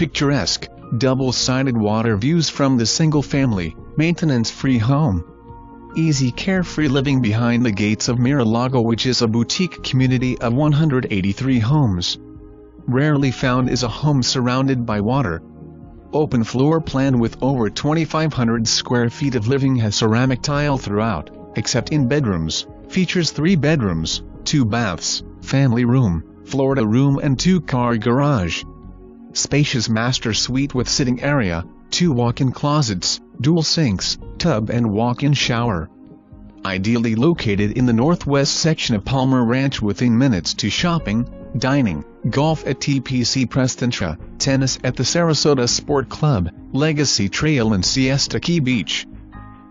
Picturesque, double-sided water views from the single-family, maintenance-free home. Easy carefree living behind the Gates of Mira Lago, which is a boutique community of 183 homes. Rarely found is a home surrounded by water. Open floor plan with over 2,500 square feet of living, has ceramic tile throughout, except in bedrooms, features 3 bedrooms, 2 baths, family room, Florida room and 2-car garage. Spacious master suite with sitting area, 2 walk-in closets, dual sinks, tub and walk-in shower. Ideally located in the northwest section of Palmer Ranch, within minutes to shopping, dining, golf at TPC Prestancia, tennis at the Sarasota Sport Club, Legacy Trail and Siesta Key Beach.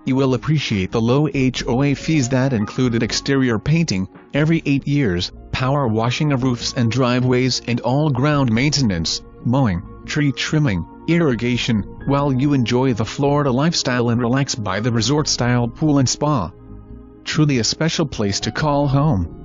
You will appreciate the low HOA fees that included exterior painting every 8 years, power washing of roofs and driveways, and all ground maintenance, mowing, tree trimming, irrigation, while you enjoy the Florida lifestyle and relax by the resort-style pool and spa. Truly a special place to call home.